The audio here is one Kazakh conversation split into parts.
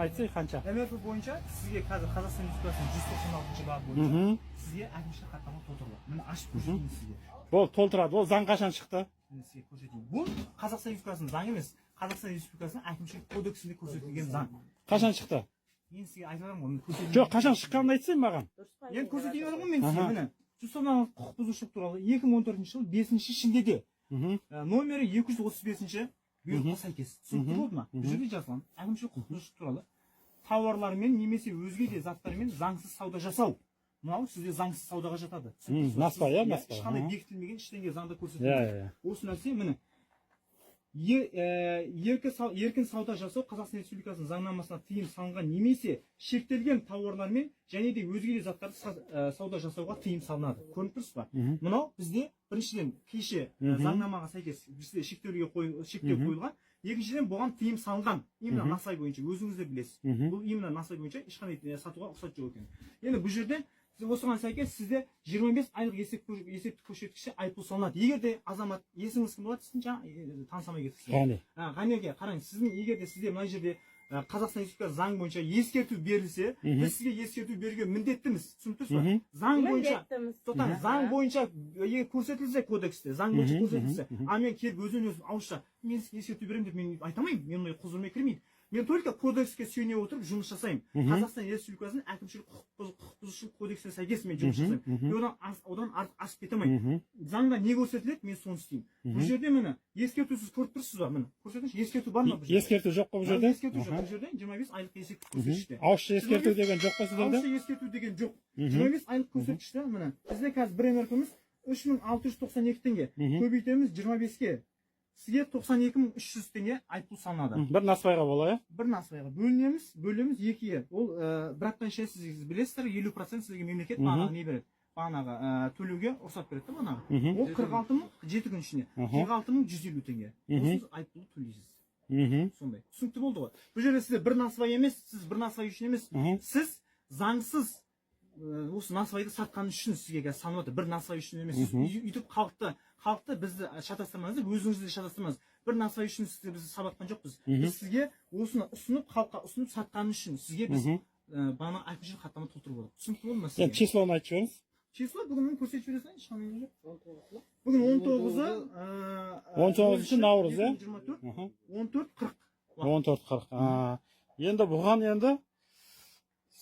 Айтсай қанша? МРП бойынша сізге қазір Қазақстан Республикасының 196 бабы бойынша сізге әкімшілік хаттама толтырылады. Міне ашып көрсетейін сізге. Ол толтырады. Ол заң қашан шықты? Міне сізге көрсетейін. Бұл Қазақстан Республикасының заңы емес, Қазақстан Республикасының әкімшілік кодексінде көрсетілген заң. Қашан шықты? Мен сізге айтармын ғой, мен көрсетейін. Жоқ, қашан шыққанын айтсай маған. Енді көрсетейін ғой мен сізге. Міне жүзсомнан құқық бұзушылық туралы 2014 жыл 5 шілдеде номері 235 бұйрыққа сәйкес. Түсінікті болды ма? Бұл жерде жазылған әкімшілік құқық бұзушылық туралы тауарлармен немесе өзге де заттармен заңсыз сауда жасау. Мынау сізде заңсыз саудаға жатады. Наспа, иә, наспа. Ешқандай бекітілмеген ештеңе заңда көрсетілмеген. Осы нәрсе міне еркін сауда жасау Қазақстан Республикасының заңнамасына тыйым салынған немесе шектелген тауарлармен және де өзге де заттарды сауда жасауға тыйым салынады. Көріп тұрсыз ба? Мынау бізде біріншіден кеше заңнамаға сәйкес бізде шектеу қойылған. Екіншіден бұған тыйым салынған. Именно насай бойынша өзіңіз де білесіз. Бұл именно насай бойынша ешқандай сатуға рұқсат жоқ екен. Енді бұл жерде осыған сәйкес сізде 25 айлық есептік көрсеткіші айыппұл салынады. Егер де азамат есіңіз кім болады сіздің жаңа танысамай кеттіңіз. Ғани. Ғаниге қараңыз, сіздің егер де сізде мына жерде Қазақстан Республикасы заң бойынша ескерту берілсе, біз сізге ескерту беруге міндеттіміз. Түсініктіңіз ба? Заң бойынша, заң бойынша көрсетілсе кодексте, заң бойынша көрсетілсе, мен келіп өзін ауызша мен сізге ескерту беремін деп мен айта алмаймын. Мен ондай құзырыма кірмейді. Мен только кодекске сүйене отырып жұмыс жасаймын. Қазақстан Республикасының әкімшілік құқық бұзушылық кодексіне сәйкес мен жұмыс жасаймын. Одан артық асып кете алмаймын. Заңда не көрсетіледі, мен соны істеймін. Бұл жерде міне ескертусіз көріп тұрсыз ба? Міне көрсетіңізші, ескерту бар ма бұл жерде? Ескерту жоқ қой бұл жерде? Ескерту жоқ. Бұл жерде 25 айлық есептік көрсеткіште. Ауызша ескерту деген жоқ па сіздерде? Ауызша ескерту деген жоқ. 25 айлық көрсеткіште міне бізде қазір бір МРП-міз 3692 теңге. Көбейтеміз 25-ке. Сізге 92.300 теңге айыппұл салынады. Бір насыбайға бола, иә? Бір насыбайға бөлеміз екіге. Ол бір аптан ішінде сіз білесіздер, 50% сізге мемлекет бағанағы не береді? Бағанағы төлеуге рұқсат береді бағанағы. Ол 46.000 7 күн ішінде. 46.150 теңге. Осыз айыппұл төлейсіз. Сондай. Түсінікті болды ғой. Бұл жерде сізде бір насыбай емес, сіз бір насыбай үшін емес. Сіз заңсыз осы насыбайды сатқаны үшін сізге салынып отыр. Бір насыбай үшін емес. Үйтіп халықты бізді шатастырмаңыз, өзіңізді шатастырмаңыз. Бір насыбай үшін сізді бізді сабатқан жоқпыз. Біз сізге осыны ұсынып, халыққа ұсынып сатқаны үшін сізге біз бағана әкімшілік хаттама толтырып отырмыз. Түсінікті болды ма сізге? Енді числоны айтып жіберіңіз. Число бүгін мен көрсетіп жібере салайын, ешқандай жоқ. Бүгін 19-шы наурыз, иә? 14-40. 14-40. Енді бұған енді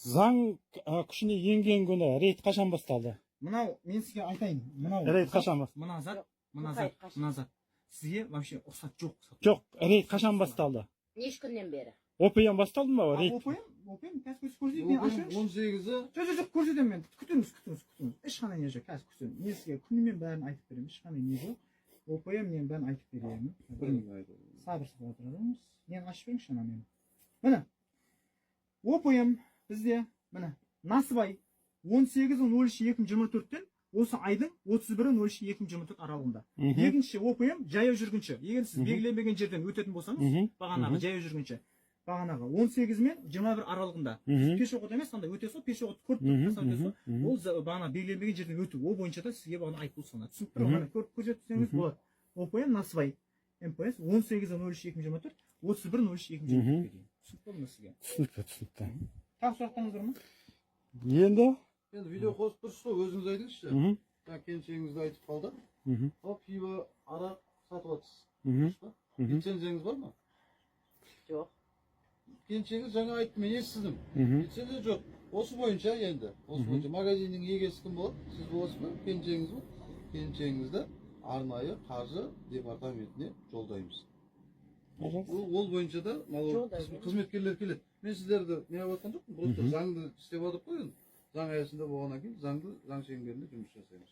заң күшіне енген күні рейд қашан басталды? Мынау мен сізге айтайын. Рейд қашан басталды? Мына зат. Сізге вообще рұқсат жоқ. Жоқ, рейд қашан басталды? Неше күннен бері? ОПМ басталды ма рейд? ОПМ қазір көрсетейін. Мен ашайын. 18-і. Жоқ, көрсетемін мен. Күтіңіз. Ешқандай не жоқ. Қазір көрсетемін. Мен сізге күнімен бәрін айтып беремін. Ешқандай не жоқ. ОПМ мен бәрін айтып беремін. Сабырсыз отырыңыз. Мен ашып беріңізші ана мен. Міне. ОПМ бізде міне насыбай 18.03.2024-тен осы айдың 31.03.2024 аралығында. Екінші ОПМ жаяу жүргінші. Егер сіз белгіленбеген жерден өтетін болсаңыз, бағанағы жаяу жүргінші. Бағанағы 18 мен 21 аралығында. Пешеқод емес, андай өтесіз, пешеқод көріп ол бағана белгіленбеген жерден өту. Ол бойынша да сізге бағана айыппұл салынады. Түсініп тұр ғой, көріп көрсетсеңіз болады. ОПМ насыбай МПС 18.03.2024, 31.03.2024-ге дейін. Түсініп болды ма сізге? Түсінікті. Тағы сұрақтарыңыз бар ма? Енді видео қосып тұрсыз ғой, өзіңіз айтыңызшы. Келіншегіңізді айтып қалды. Пиво, арақ сатып жатсыз. Лицензияңыз бар ма? Жоқ. Келіншегіңіз жаңа айтты, мен естідім. Лицензия жоқ. Осы бойынша енді. Осы бойынша магазиннің егесі кім болады? Сіз боласыз ба? Келіншегіңіз ба? Келіншегіңізді арнайы қаржы департаментіне жолдаймыз. Ол бойынша да қызметкерлер келеді. Мен сіздерді не yapатқан жоқпын, просто заңды істеп жатып қойын. Заң аясында болғаннан кейін заң шеңберінде жұмыс жасаймыз.